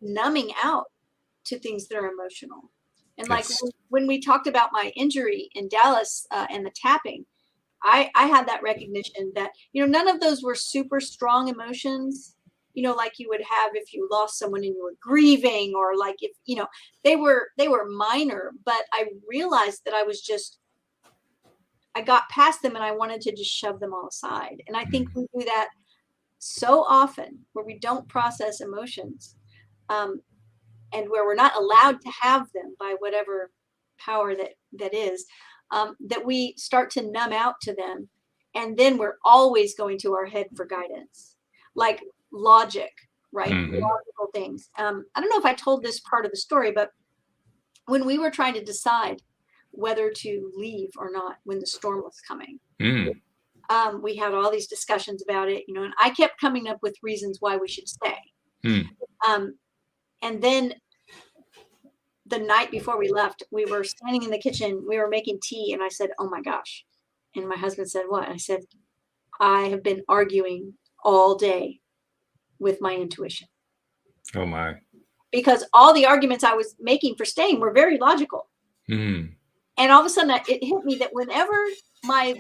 numbing out to things that are emotional. And like when we talked about my injury in Dallas and the tapping, I had that recognition that, none of those were super strong emotions, like you would have if you lost someone and you were grieving, or like if, they were minor, but I realized that I got past them and I wanted to just shove them all aside. And I think we do that so often, where we don't process emotions, and where we're not allowed to have them by whatever power that is, that we start to numb out to them. And then we're always going to our head for guidance, like logic, right? Logical things. I don't know if I told this part of the story, but when we were trying to decide whether to leave or not when the storm was coming, we had all these discussions about it, and I kept coming up with reasons why we should stay. And then the night before we left, we were standing in the kitchen, we were making tea, and I said, oh my gosh. And my husband said, what? I said, I have been arguing all day with my intuition. Oh my. Because all the arguments I was making for staying were very logical. Mm. And all of a sudden it hit me that whenever my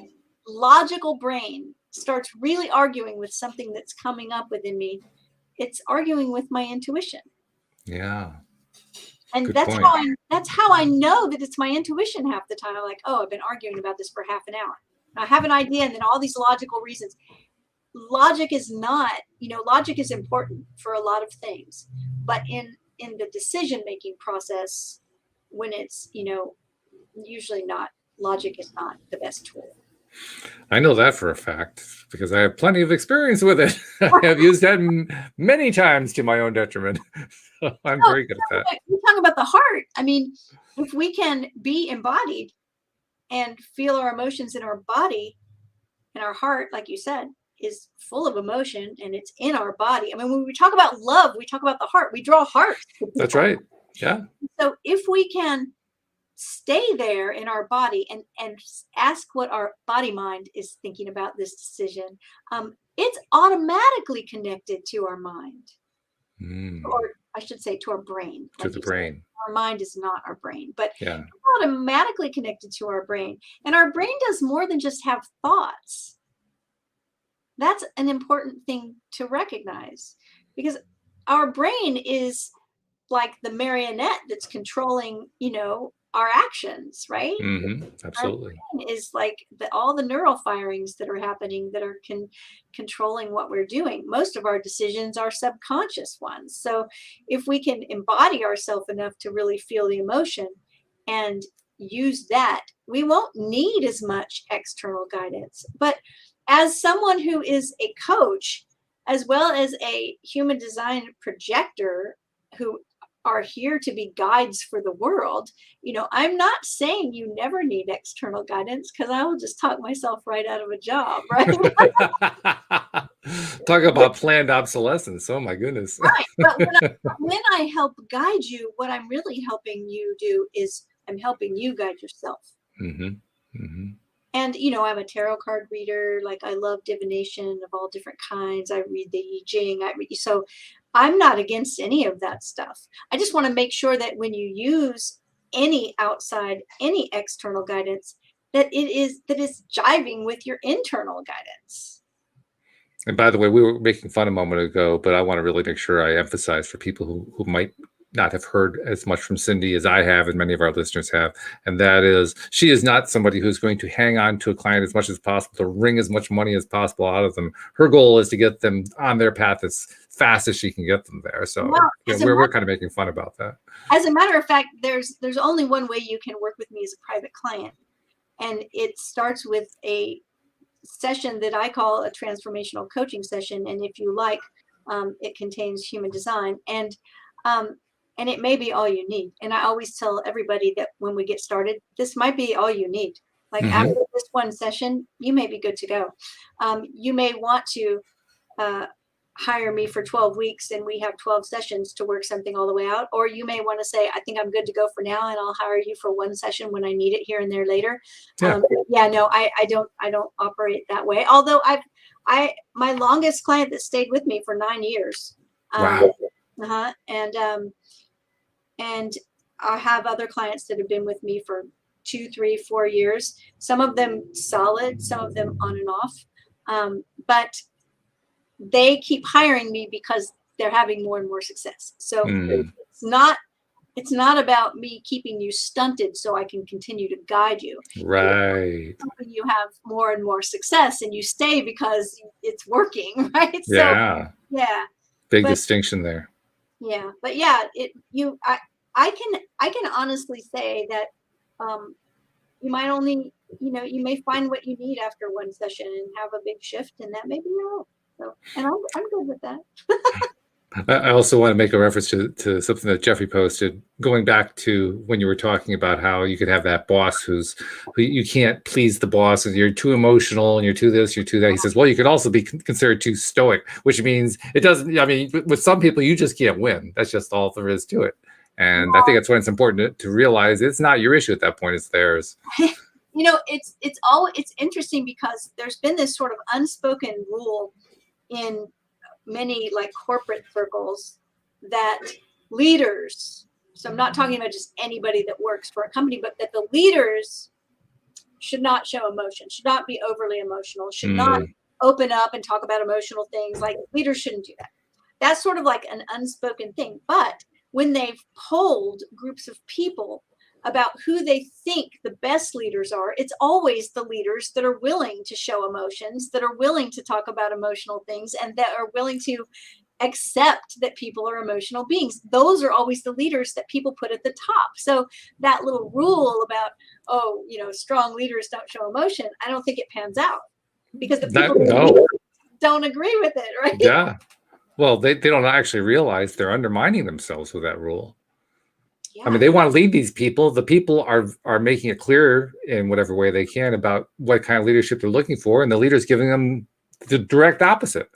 logical brain starts really arguing with something that's coming up within me, it's arguing with my intuition. Yeah. And Good that's point. how I know that it's my intuition half the time. I'm like, oh, I've been arguing about this for half an hour. I have an idea, and then all these logical reasons. Logic is not, logic is important for a lot of things, but in the decision-making process, when it's, usually not, logic is not the best tool. I know that for a fact because I have plenty of experience with it. I have used that many times to my own detriment. So I'm very good at that. We talk about the heart. I mean, if we can be embodied and feel our emotions in our body, and our heart, like you said, is full of emotion and it's in our body. I mean, when we talk about love, we talk about the heart. We draw hearts. That's right. Yeah. So if we can stay there in our body and ask what our body mind is thinking about this decision, it's automatically connected to our mind. Or I should say to our brain. To the brain. Our mind is not our brain, but yeah, it's automatically connected to our brain. And our brain does more than just have thoughts. That's an important thing to recognize, because our brain is like the marionette that's controlling, our actions, right? Absolutely. Our brain is like all the neural firings that are happening that are controlling what we're doing. Most of our decisions are subconscious ones. So if we can embody ourselves enough to really feel the emotion and use that, we won't need as much external guidance. But as someone who is a coach, as well as a human design projector who are here to be guides for the world, I'm not saying you never need external guidance, because I will just talk myself right out of a job, right? Talk about planned obsolescence. Oh my goodness. Right. But when I help guide you, what I'm really helping you do is I'm helping you guide yourself. And, I'm a tarot card reader. Like, I love divination of all different kinds. I read the I Ching. So I'm not against any of that stuff. I just want to make sure that when you use any external guidance, that it's jiving with your internal guidance. And by the way, we were making fun a moment ago, but I want to really make sure I emphasize for people who might not have heard as much from Cindie as I have and many of our listeners have. And that is, she is not somebody who's going to hang on to a client as much as possible, to wring as much money as possible out of them. Her goal is to get them on their path as fast as she can get them there. So we're kind of making fun about that. As a matter of fact, there's only one way you can work with me as a private client. And it starts with a session that I call a transformational coaching session. And if you like, it contains human design. And it may be all you need. And I always tell everybody that when we get started, this might be all you need. Like after this one session, you may be good to go. You may want to hire me for 12 weeks and we have 12 sessions to work something all the way out. Or you may want to say, I think I'm good to go for now, and I'll hire you for one session when I need it here and there later. I don't operate that way. Although my longest client that stayed with me for 9 years. Wow. And I have other clients that have been with me for 2, 3, 4 years. Some of them solid, some of them on and off. But they keep hiring me because they're having more and more success. So it's not about me keeping you stunted so I can continue to guide you. Right. You have more and more success and you stay because it's working, right? Yeah. So, yeah. Big distinction there. Yeah, but I can honestly say that you might only, you may find what you need after one session and have a big shift, and that may be all. So, and I'm good with that. I also want to make a reference to something that Jeffrey posted, going back to when you were talking about how you could have that boss who you can't please the boss and you're too emotional and you're too this, you're too that. He says, well, you could also be considered too stoic, which means with some people, you just can't win. That's just all there is to it. And I think that's when it's important to realize it's not your issue at that point, it's theirs. It's interesting because there's been this sort of unspoken rule in many like corporate circles that leaders, so I'm not talking about just anybody that works for a company, but that the leaders should not show emotion, should not be overly emotional, should not open up and talk about emotional things. Like leaders shouldn't do that. That's sort of like an unspoken thing. But when they've polled groups of people about who they think the best leaders are, it's always the leaders that are willing to show emotions, that are willing to talk about emotional things, and that are willing to accept that people are emotional beings. Those are always the leaders that people put at the top. So that little rule about, strong leaders don't show emotion, I don't think it pans out because the people don't agree with it, right? Yeah. Well, they don't actually realize they're undermining themselves with that rule. Yeah. I mean, they want to lead these people. The people are making it clear in whatever way they can about what kind of leadership they're looking for, and the leader's giving them the direct opposite.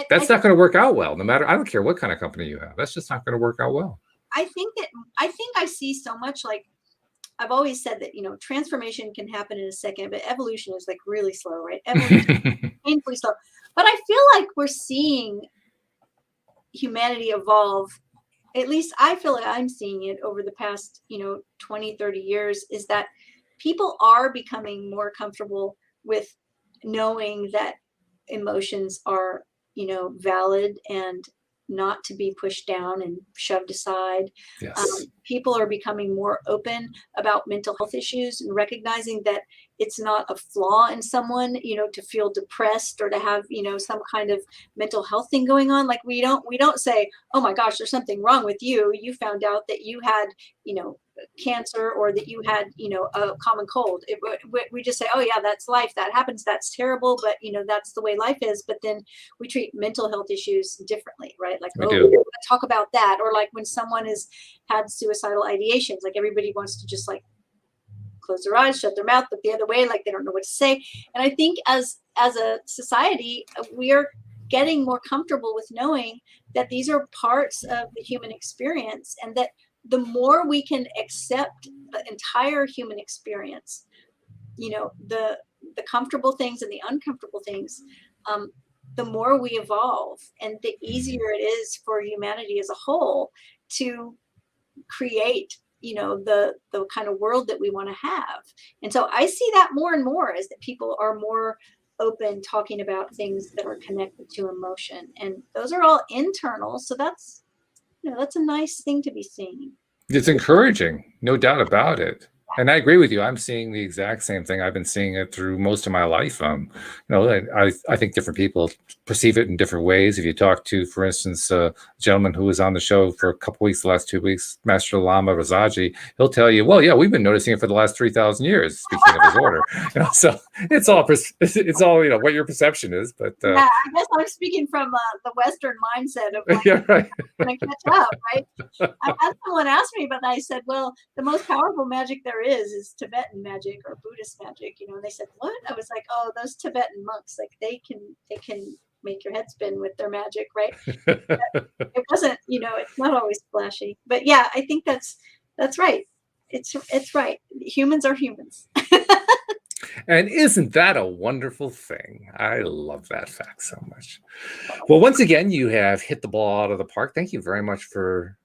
That's not going to work out well, no matter, I don't care what kind of company you have. That's just not going to work out well. I think I see so much, like I've always said that, transformation can happen in a second, but evolution is like really slow, right? Evolution painfully slow. But I feel like we're seeing humanity evolve. At least I feel like I'm seeing it over the past, 20, 30 years, is that people are becoming more comfortable with knowing that emotions are, valid and not to be pushed down and shoved aside. Yes. People are becoming more open about mental health issues and recognizing that it's not a flaw in someone, to feel depressed or to have, some kind of mental health thing going on. Like we don't say, oh my gosh, there's something wrong with you. You found out that you had, cancer, or that you had, a common cold. We just say, oh yeah, that's life. That happens. That's terrible. But, that's the way life is. But then we treat mental health issues differently, right? Like, talk about that. Or like when someone has had suicidal ideations, like everybody wants to just like close their eyes, shut their mouth, look the other way, like they don't know what to say. And I think as a society, we are getting more comfortable with knowing that these are parts of the human experience, and that the more we can accept the entire human experience, the comfortable things and the uncomfortable things, the more we evolve, and the easier it is for humanity as a whole to create the kind of world that we want to have. And so I see that more and more, is that people are more open talking about things that are connected to emotion, and those are all internal. So that's a nice thing to be seeing. It's encouraging, no doubt about it. And I agree with you. I'm seeing the exact same thing. I've been seeing it through most of my life. I think different people perceive it in different ways. If you talk to, for instance, a gentleman who was on the show for a couple weeks, the last 2 weeks, Master Lama Razaji, he'll tell you, well, yeah, we've been noticing it for the last 3,000 years, speaking of his order. So it's all what your perception is. But yeah, I guess I'm speaking from the Western mindset of like, yeah, right. Gonna catch up, right? I had someone ask me, but I said, well, the most powerful magic there is Tibetan magic or Buddhist magic, and they said, what? I was like, oh, those Tibetan monks, like they can make your head spin with their magic, right? It wasn't, it's not always flashy, but yeah, I think that's right. It's right. Humans are humans. And isn't that a wonderful thing? I love that fact so much. Well, once again, you have hit the ball out of the park. Thank you very much for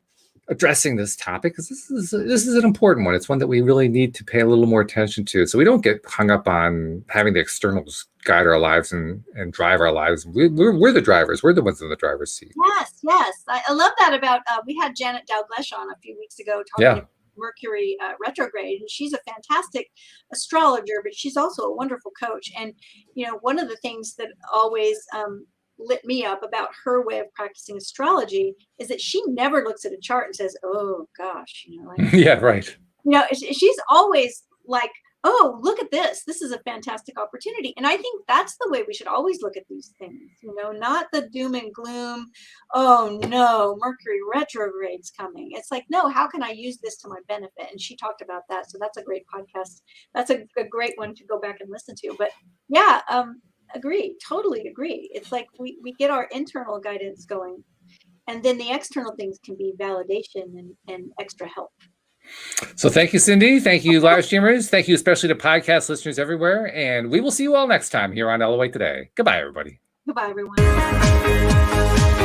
addressing this topic, because this is an important one. It's one that we really need to pay a little more attention to, so we don't get hung up on having the externals guide our lives and drive our lives. We're the drivers. We're the ones in the driver's seat. Yes. I love that about, we had Janet Dalgleish on a few weeks ago talking about Mercury retrograde, and she's a fantastic astrologer, but she's also a wonderful coach. And one of the things that always lit me up about her way of practicing astrology is that she never looks at a chart and says, oh gosh, yeah, right. She's always like, oh, look at this is a fantastic opportunity. And I think that's the way we should always look at these things, not the doom and gloom. Oh no, Mercury retrograde's coming. It's like, no, how can I use this to my benefit? And she talked about that. So that's a great podcast. That's a great one to go back and listen to. But yeah, totally agree. It's like we get our internal guidance going, and then the external things can be validation and extra help. So thank you, Cindie. Thank you, live streamers. Thank you especially to podcast listeners everywhere. And we will see you all next time here on LOA Today. Goodbye, everybody. Goodbye, everyone.